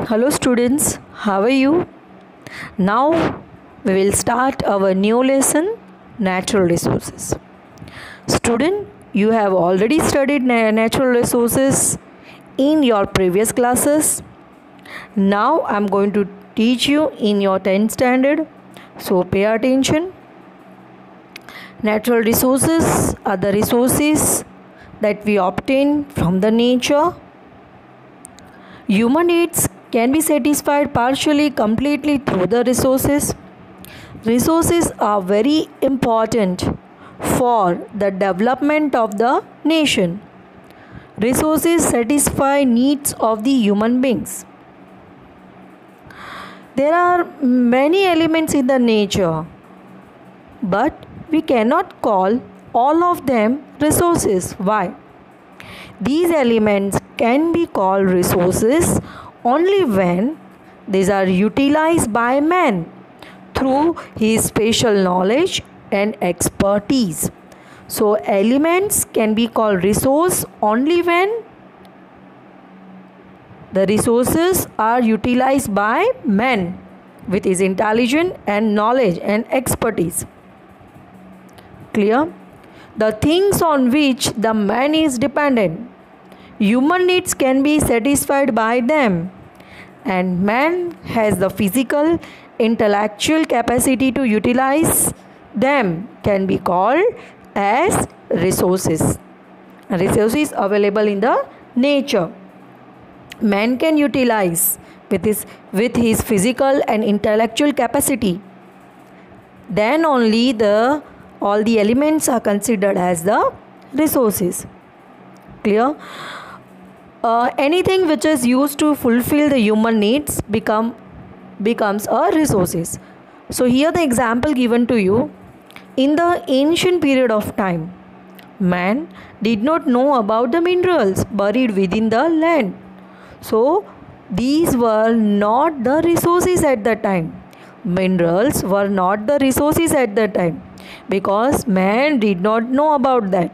Hello students, how are you? Now we will start our new lesson, natural resources. Student, you have already studied natural resources in your previous classes. Now I am going to teach you in your 10th standard. So pay attention. Natural resources are the resources that we obtain from the nature. Human needs can be satisfied partially, completely through the resources. Resources are very important for the development of the nation. Resources satisfy needs of the human beings. There are many elements in the nature, but we cannot call all of them resources. Why? These elements can be called resources only when these are utilized by man through his special knowledge and expertise. So elements can be called resource only when the resources are utilized by man with his intelligence and knowledge and expertise. Clear? The things on which the man is dependent, human needs can be satisfied by them, and man has the physical, intellectual capacity to utilize them, can be called as resources. Resources available in the nature. Man can utilize with his physical and intellectual capacity. Then only all the elements are considered as the resources. Clear? Anything which is used to fulfill the human needs becomes a resources. So here the example given to you. In the ancient period of time, man did not know about the minerals buried within the land. So these were not the resources at that time. Minerals were not the resources at that time because man did not know about that.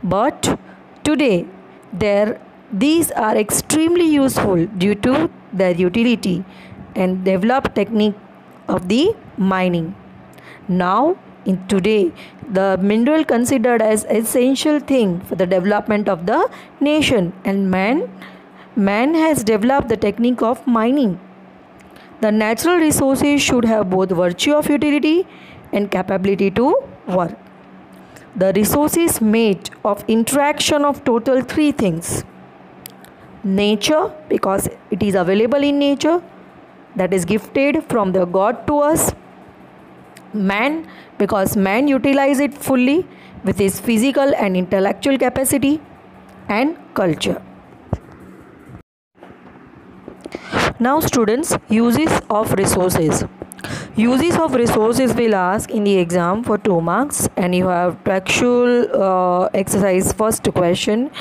But today these are extremely useful due to their utility and developed technique of the mining. Now in today, the mineral considered as essential thing for the development of the nation, and man has developed the technique of mining. The natural resources should have both virtue of utility and capability to work. The resource is made of interaction of total three things. Nature, because it is available in nature, that is gifted from the God to us. Man, because man utilizes it fully with his physical and intellectual capacity. And culture. Now students, uses of resources. Uses of resources will ask in the exam for 2 marks, and you have to actual exercise first question.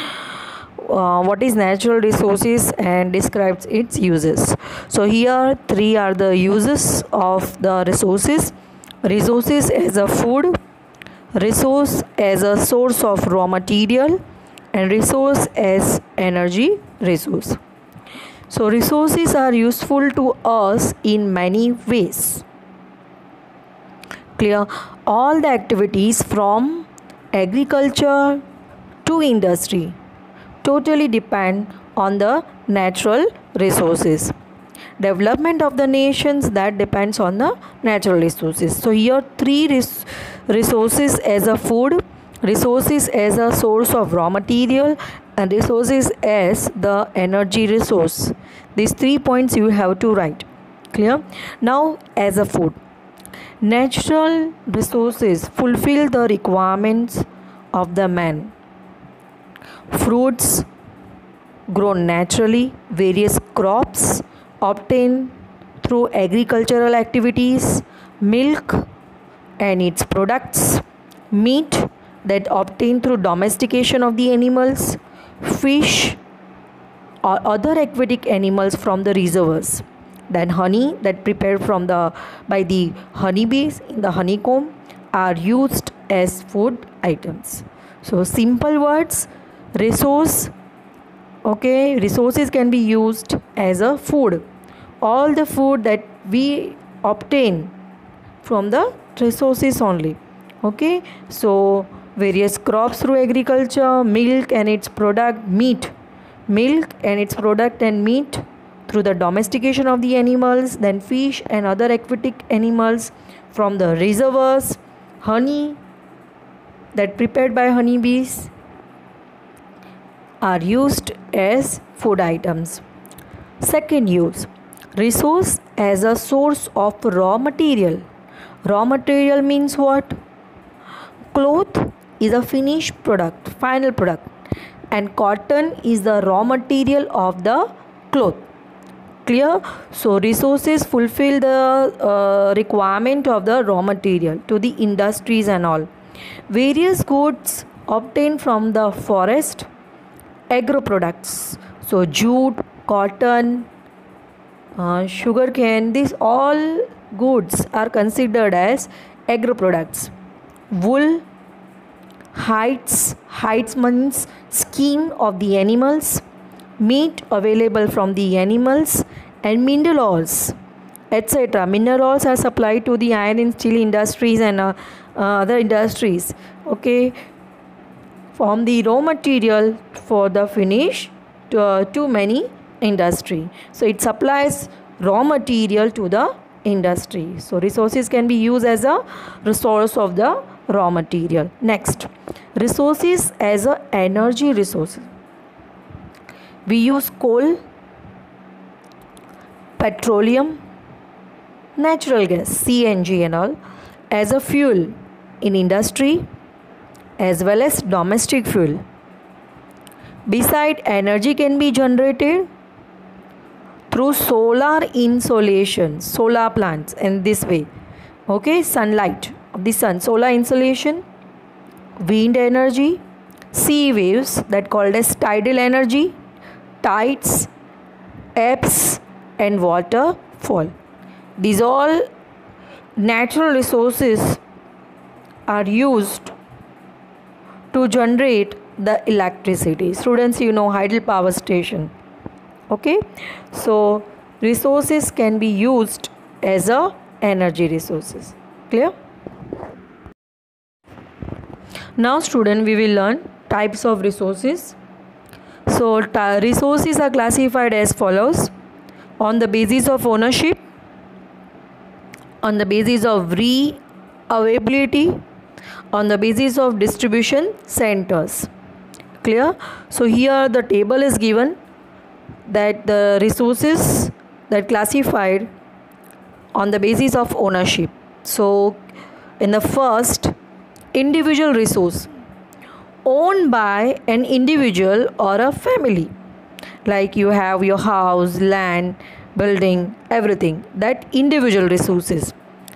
What is natural resources and describes its uses. So here 3 are the uses of the resources. Resources as a food, resource as a source of raw material, and resource as energy resource. So resources are useful to us in many ways. Clear? All the activities from agriculture to industry totally depend on the natural resources. Development of the nations, that depends on the natural resources. So here 3 resources as a food, resources as a source of raw material, and resources as the energy resource. These 3 points you have to write. Clear? Now as a food, natural resources fulfill the requirements of the man. Fruits grown naturally, various crops obtained through agricultural activities, milk and its products, meat that obtained through domestication of the animals, fish or other aquatic animals from the reservoirs, then honey that prepared by the honeybees in the honeycomb are used as food items. So simple words, resource Okay, resources can be used as a food. All the food that we obtain from the resources only. Okay, so various crops through agriculture, milk and its product, meat, milk and its product and meat through the domestication of the animals, then fish and other aquatic animals from the reservoirs, honey that prepared by honeybees are used as food items. Second use, resource as a source of raw material. Raw material means what? Cloth is a finished product, final product, and cotton is the raw material of the cloth. Clear? So resources fulfill the requirement of the raw material to the industries and all. Various goods obtained from the forest, agro products, so jute, cotton, sugarcane, these all goods are considered as agro products. Wool, hides means skin of the animals, meat available from the animals, and minerals, etc. Minerals are supplied to the iron and steel industries and other industries. Okay, from the raw material for the finish to many industry. So it supplies raw material to the industry. So resources can be used as a resource of the raw material. Next, resources as a energy resource. We use coal, petroleum, natural gas, CNG and all as a fuel in industry as well as domestic fuel. Beside, energy can be generated through solar insolation, solar plants in this way. Okay, sunlight of the sun, solar insolation, wind energy, sea waves that called as tidal energy, tides, ebbs and waterfall. These all natural resources are used to generate the electricity. Students, you know hydel power station. Okay, so resources can be used as a energy resources. Clear? Now student, we will learn types of resources. So resources are classified as follows: on the basis of ownership, on the basis of re-availability, on the basis of distribution centers. Clear? So here the table is given that the resources that classified on the basis of ownership. So in the first, individual resource owned by an individual or a family, like you have your house, land, building, everything, that individual resources.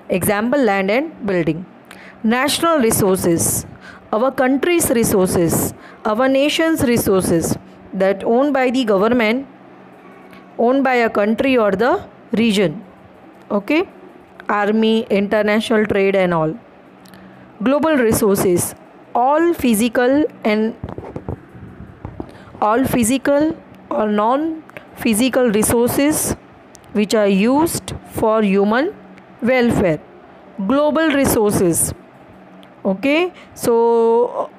Example, land and building. National resources, our country's resources, our nation's resources, that owned by the government, owned by a country or the region. Okay, army, international trade and all. Global resources, all physical or non-physical resources which are used for human welfare. Global resources. Okay, so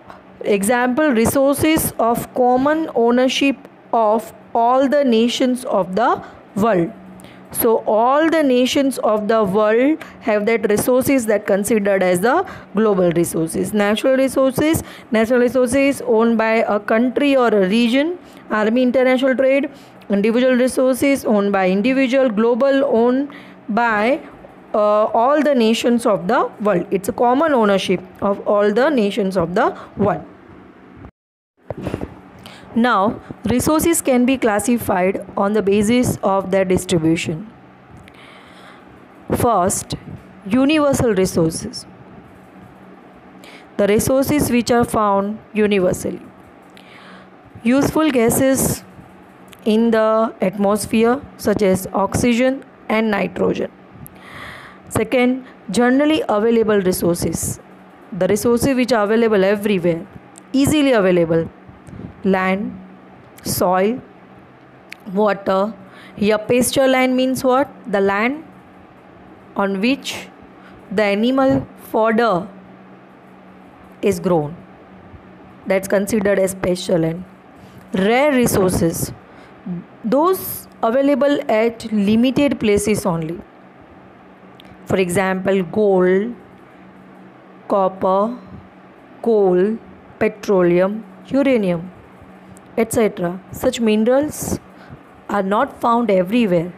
example, resources of common ownership of all the nations of the world. So all the nations of the world have that resources that considered as the global resources. Natural resources owned by a country or a region, army, international trade. Individual resources owned by individual, global owned by all the nations of the world. It's a common ownership of all the nations of the world. Now, resources can be classified on the basis of their distribution. First, universal resources. The resources which are found universally. Useful gases in the atmosphere such as oxygen and nitrogen. Second, generally available resources. The resources which are available everywhere, easily available. Land, soil, water. Here pasture land means what? The land on which the animal fodder is grown. That's considered as pasture land. Rare resources, those available at limited places only. For example, gold, copper, coal, petroleum, uranium, etc. Such minerals are not found everywhere.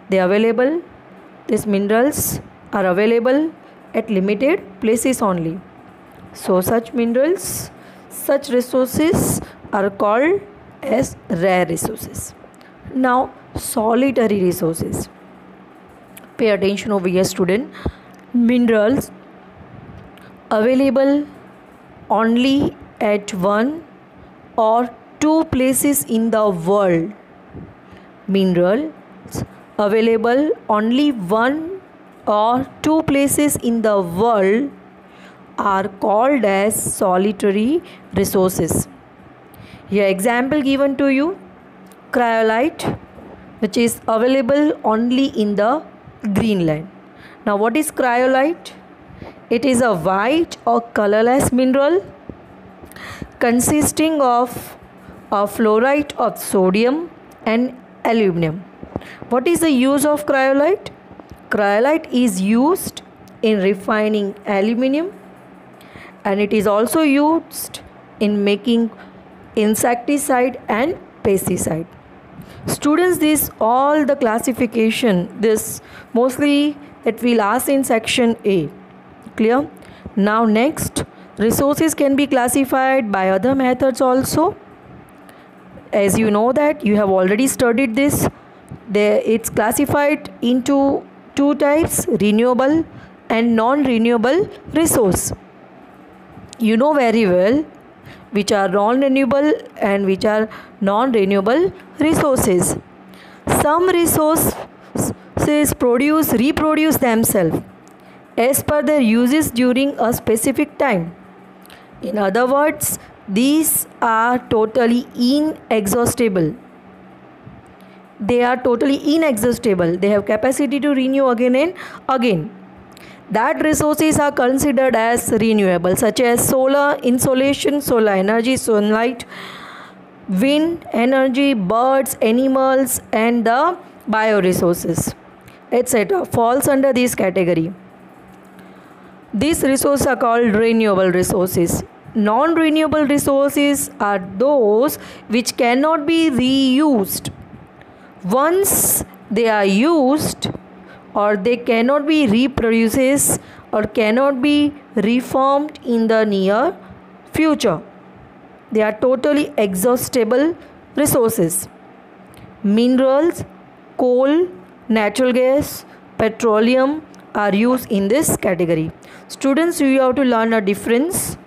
These minerals are available at limited places only. So such minerals, such resources are called as rare resources. Now, solitary resources. Pay attention over here, student. Minerals available only at one or two places in the world. Minerals available only one or two places in the world are called as solitary resources. Here example given to you, cryolite, which is available only in the Greenland. Now what is cryolite? It is a white or colorless mineral consisting of a fluoride of sodium and aluminum. What is the use of cryolite? Cryolite is used in refining aluminum, and it is also used in making insecticide and pesticide. Students, this all the classification, this mostly it will ask in section A. Clear? Now next, resources can be classified by other methods also. As you know that you have already studied this, it's classified into two types, renewable and non-renewable resource. You know very well which are non-renewable and which are non-renewable resources. Some resources reproduce themselves as per their uses during a specific time. In other words, these are totally inexhaustible. They are totally inexhaustible. They have capacity to renew again and again. That resources are considered as renewable, such as solar insolation, solar energy, sunlight, wind energy, birds, animals, and the bioresources, etc. falls under this category. These resources are called renewable resources. Non-renewable resources are those which cannot be reused. Once they are used, or they cannot be reproduced or cannot be reformed in the near future. They are totally exhaustible resources. Minerals, coal, natural gas, petroleum are used in this category. Students, you have to learn a difference,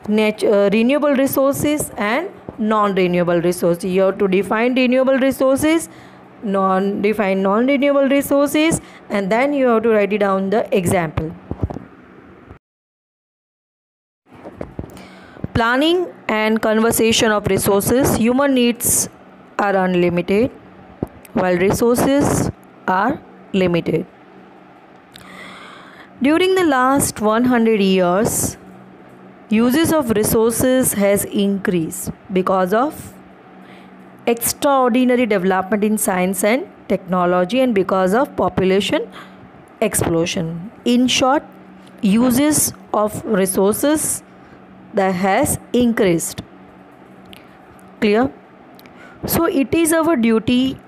renewable resources and non-renewable resources. You have to define renewable resources, define non-renewable resources, and then you have to write it down the example. Planning and conservation of resources. Human needs are unlimited while resources are limited. During the last 100 years, uses of resources has increased because of extraordinary development in science and technology and because of population explosion. In short, uses of resources that has increased. Clear? So it is our duty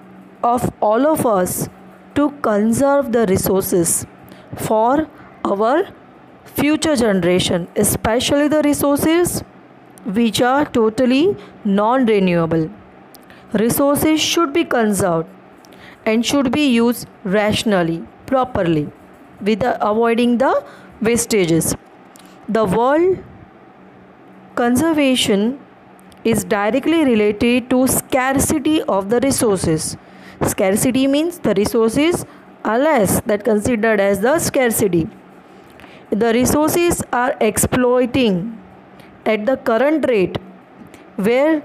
of all of us to conserve the resources for our future generation, especially the resources which are totally non-renewable. Resources should be conserved and should be used rationally, properly, with avoiding the wastages. The world conservation is directly related to scarcity of the resources. Scarcity means the resources are less, that considered as the scarcity. The resources are exploiting at the current rate where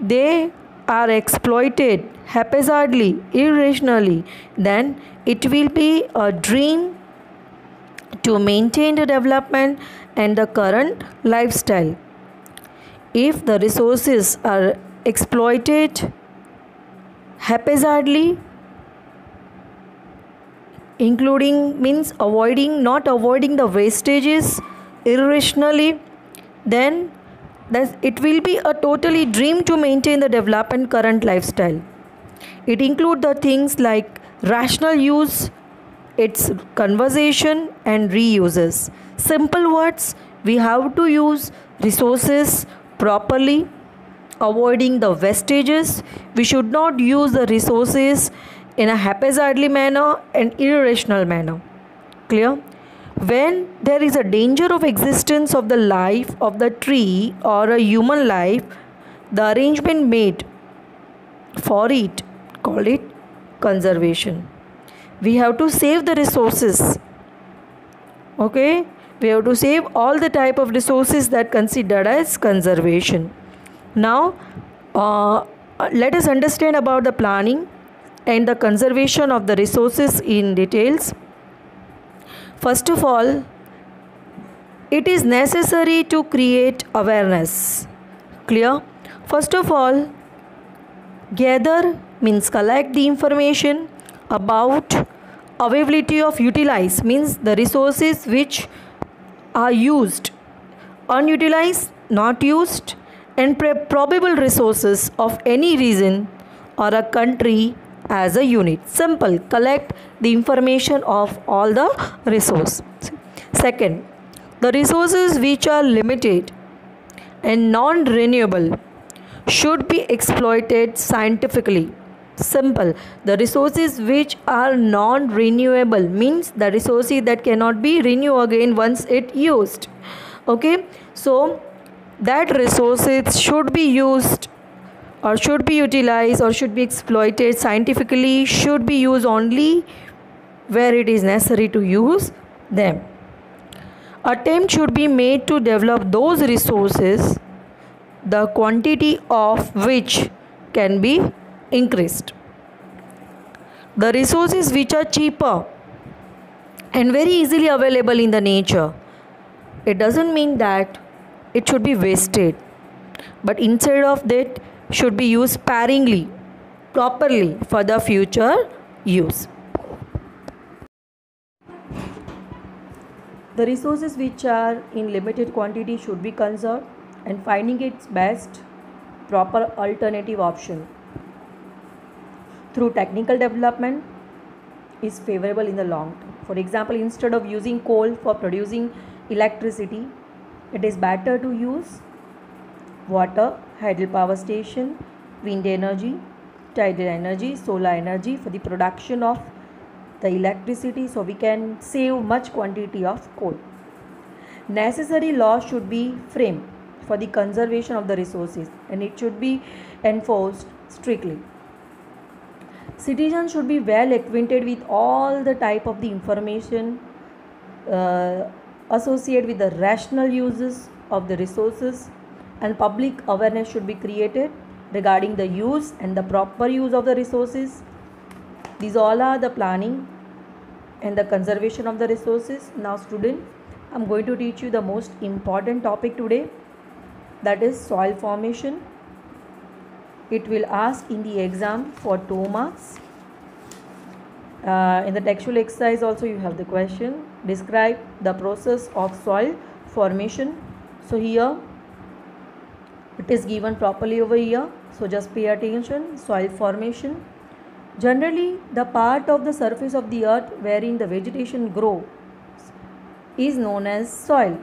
they are exploited haphazardly, irrationally, then it will be a dream to maintain the development and the current lifestyle. If the resources are exploited haphazardly, including means not avoiding the wastages irrationally, then it will be a totally dream to maintain the development current lifestyle. It includes the things like rational use, its conservation and reuses. Simple words, we have to use resources properly, avoiding the wastages. We should not use the resources in a haphazardly manner and irrational manner. Clear? When there is a danger of existence of the life of the tree or a human life, the arrangement made for it, call it conservation. We have to save the resources. Okay, we have to save all the type of resources that considered as conservation. Now let us understand about the planning and the conservation of the resources in details. First of all, it is necessary to create awareness. Clear? First of all, gather means collect the information about availability of utilize means the resources which are used, unutilized, not used, and probable resources of any region or a country as a unit. Simple, collect the information of all the resources. Second, the resources which are limited and non-renewable should be exploited scientifically. Simple, the resources which are non-renewable means the resources that cannot be renewed again once it used. Okay, so that resources should be used or should be utilized or should be exploited scientifically, should be used only where it is necessary to use them. Attempt should be made to develop those resources, the quantity of which can be increased. The resources which are cheaper and very easily available in the nature, it doesn't mean that it should be wasted, but instead of that should be used sparingly, properly for the future use. The resources which are in limited quantity should be conserved and finding its best proper alternative option through technical development is favorable in the long term. For example, instead of using coal for producing electricity, it is better to use water, hydropower station, wind energy, tidal energy, solar energy for the production of the electricity, so we can save much quantity of coal. Necessary laws should be framed for the conservation of the resources and it should be enforced strictly. Citizens should be well acquainted with all the type of the information associated with the rational uses of the resources, and public awareness should be created regarding the use and the proper use of the resources. These all are the planning and the conservation of the resources. Now student, I am going to teach you the most important topic today, that is soil formation. It will ask in the exam for 2 marks. In the textual exercise also you have the question, describe the process of soil formation. So here it is given properly over here, so just pay attention. Soil formation, generally the part of the surface of the earth wherein the vegetation grows is known as soil.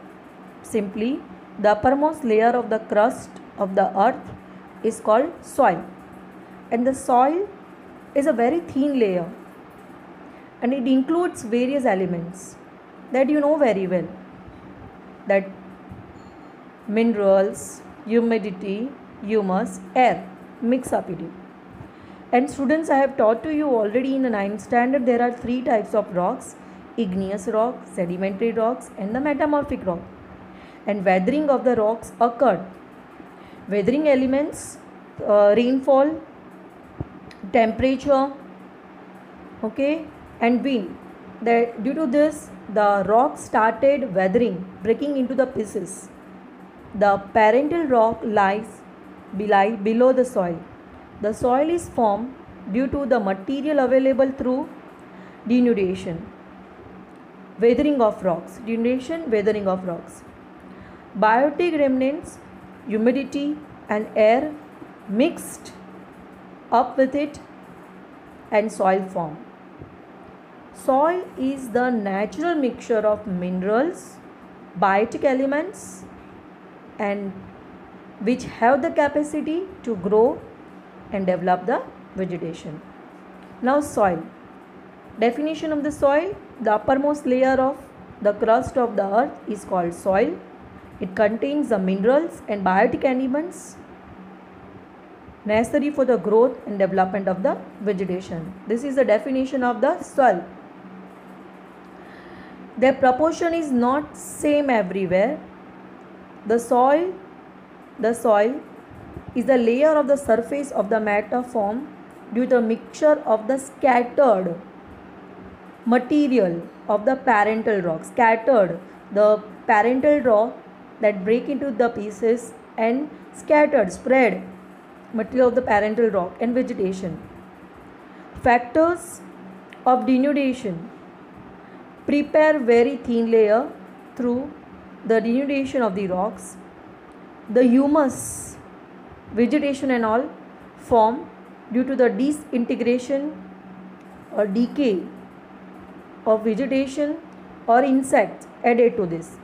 Simply, the uppermost layer of the crust of the earth is called soil, and the soil is a very thin layer and it includes various elements that you know very well, that minerals, humidity, humus, air mix up it. And students, I have taught to you already in the 9th standard there are 3 types of rocks: igneous rock, sedimentary rocks and the metamorphic rock. And weathering of the rocks occurred. Weathering elements rainfall, temperature, okay, and wind. That due to this, the rock started weathering, breaking into the pieces. The parental rock lies below the soil. The soil is formed due to the material available through denudation, weathering of rocks. Denudation, weathering of rocks. Biotic remnants, humidity and air mixed up with it and soil form. Soil is the natural mixture of minerals, biotic elements, and which have the capacity to grow and develop the vegetation. Now soil. Definition of the soil: the uppermost layer of the crust of the earth is called soil. It contains the minerals and biotic elements necessary for the growth and development of the vegetation. This is the definition of the soil. Their proportion is not same everywhere. The soil is the layer of the surface of the matter formed due to the mixture of the scattered material of the parental rock. Scattered, the parental rock that break into the pieces, and scattered, spread material of the parental rock and vegetation. Factors of denudation: prepare very thin layer through the denudation of the rocks. The humus, vegetation and all form due to the disintegration or decay of vegetation or insects added to this.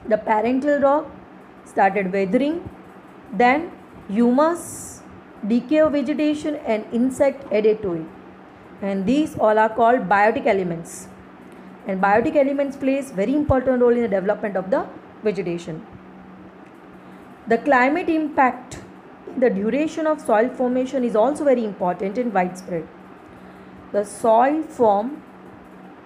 The parental rock started weathering, then humus, decay of vegetation and insect added to it, and these all are called biotic elements, and biotic elements plays very important role in the development of the vegetation. The climate impact in the duration of soil formation is also very important and widespread. The soil form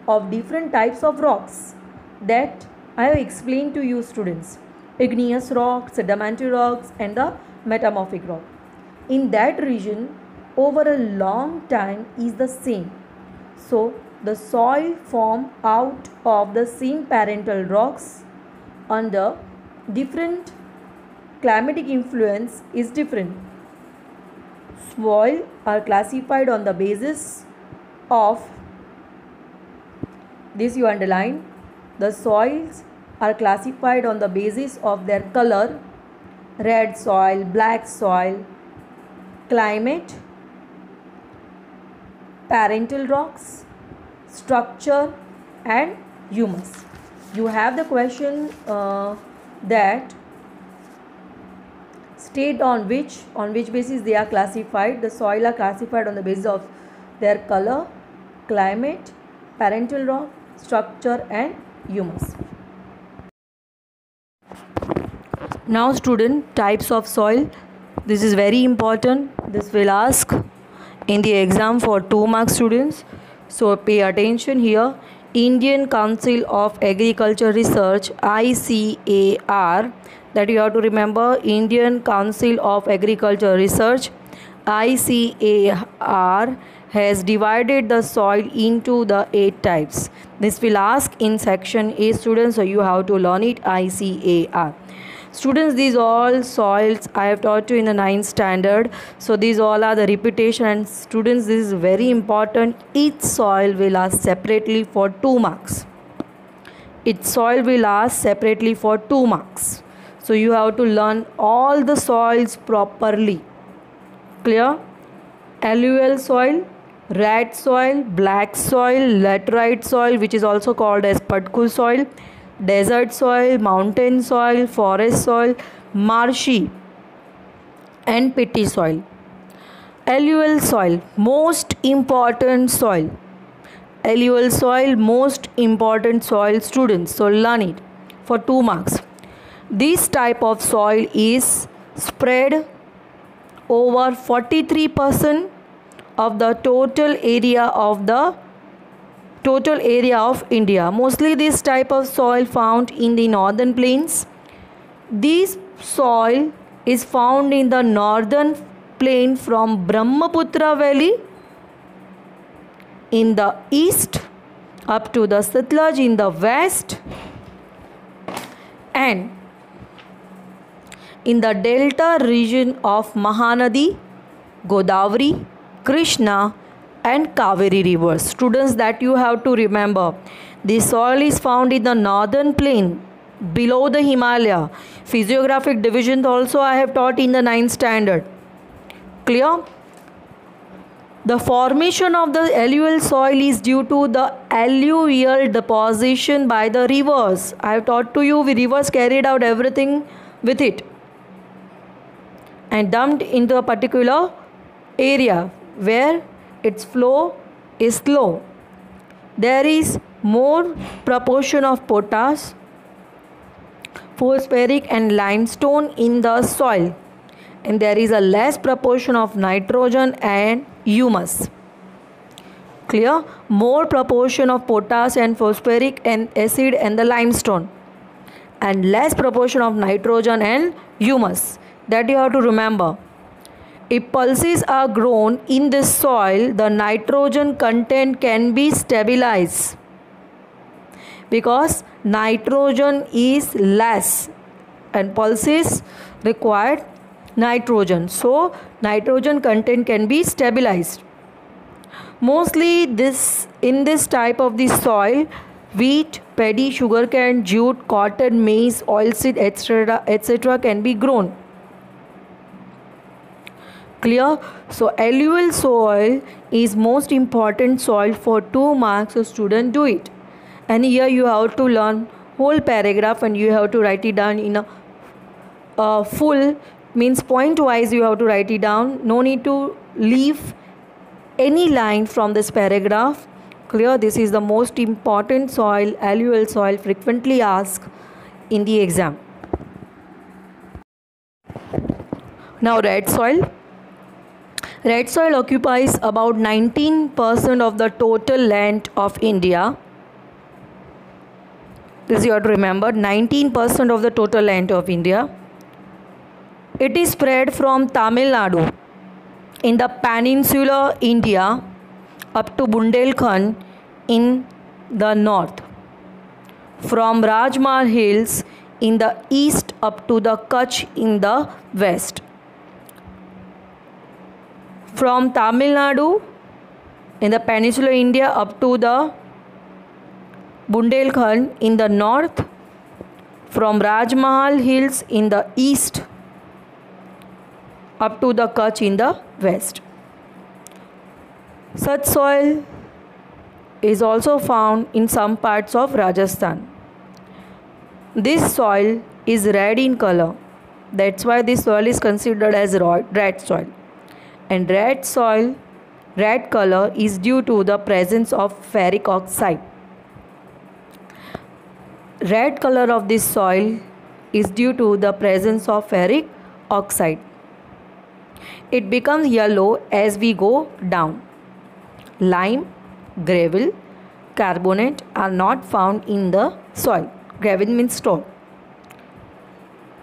of different types of rocks that I have explained to you students: igneous rocks, sedimentary rocks and the metamorphic rock. In that region over a long time is the same. So the soil formed out of the same parental rocks under different climatic influence is different. Soil are classified on the basis of this, you underline. The soils are classified on the basis of their color: red soil, black soil, climate, parental rocks, structure and humus. You have the question that state on which basis they are classified. The soil are classified on the basis of their color, climate, parental rock, structure and humus. Now student, types of soil. This is very important. This will ask in the exam for 2 marks students. So pay attention here. Indian Council of Agriculture Research, ICAR, that you have to remember. Indian Council of Agriculture Research, ICAR, has divided the soil into the 8 types. This will ask in section A students, so you have to learn it. ICAR. Students, these all soils I have taught you in the 9th standard. So these all are the repetition, and students, this is very important. Each soil will ask separately for 2 marks. Each soil will ask separately for 2 marks. So you have to learn all the soils properly. Clear? Alluvial soil, red soil, black soil, laterite soil, which is also called as Patku soil, desert soil, mountain soil, forest soil, marshy and peaty soil. Alluvial soil, most important soil. Alluvial soil, most important soil students. So learn it for 2 marks. This type of soil is spread over 43% of the total area of India. Mostly this type of soil found in the northern plains. This soil is found in the northern plain from Brahmaputra Valley in the east up to the Satluj in the west, and in the delta region of Mahanadi, Godavari, Krishna and Kaveri rivers. Students, that you have to remember. This soil is found in the northern plain below the Himalaya. Physiographic division also I have taught in the 9th standard. Clear? The formation of the alluvial soil is due to the alluvial deposition by the rivers. I have taught to you, the rivers carried out everything with it and dumped into a particular area where its flow is slow. There is more proportion of potash, phosphoric and limestone in the soil, and there is a less proportion of nitrogen and humus. Clear? More proportion of potash and phosphoric and acid and the limestone, and less proportion of nitrogen and humus. That you have to remember. If pulses are grown in this soil, the nitrogen content can be stabilized because nitrogen is less and pulses required nitrogen. So nitrogen content can be stabilized. Mostly in this type of the soil, wheat, paddy, sugarcane, jute, cotton, maize, oilseed, etc. can be grown. Clear? So alluvial soil is most important soil for 2 marks. So student, do it. And here you have to learn whole paragraph and you have to write it down in a full, means point wise you have to write it down. No need to leave any line from this paragraph. Clear? This is the most important soil, alluvial soil, frequently asked in the exam. Now red soil. Red soil occupies about 19% of the total land of India. This you have to remember, 19% of the total land of India. It is spread from Tamil Nadu in the peninsular India up to Bundelkhand in the north. From Rajmahal Hills in the east up to the Kutch in the west. From Tamil Nadu in the peninsular India up to the Bundelkhand in the north, from Rajmahal Hills in the east up to the Kutch in the west. Such soil is also found in some parts of Rajasthan. This soil is red in color. That's why this soil is considered as red soil. And red color is due to the presence of ferric oxide. Red color of this soil is due to the presence of ferric oxide. It becomes yellow as we go down. Lime, gravel, carbonate are not found in the soil. Gravel means stone.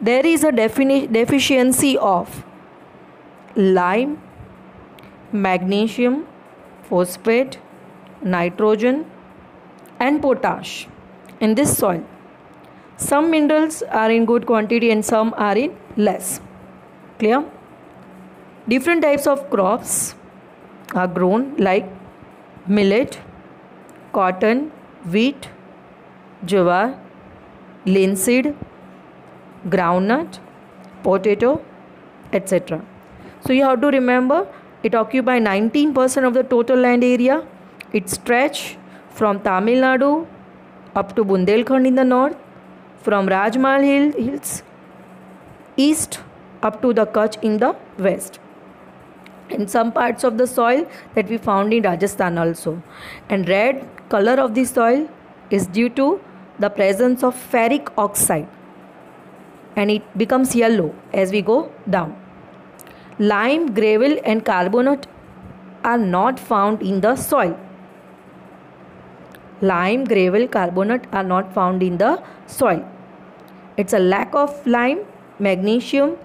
There is a deficiency of lime, magnesium, phosphate, nitrogen and potash in this soil. Some minerals are in good quantity and some are in less. Clear? Different types of crops are grown like millet, cotton, wheat, jowar, linseed, groundnut, potato, etc. So you have to remember, it occupies 19% of the total land area. It stretches from Tamil Nadu up to Bundelkhand in the north, from Rajmahal Hills east up to the Kutch in the west. And some parts of the soil that we found in Rajasthan also. And red color of the soil is due to the presence of ferric oxide, and it becomes yellow as we go down. Lime, gravel and carbonate are not found in the soil. Lime, gravel, carbonate are not found in the soil. It's a lack of lime, magnesium,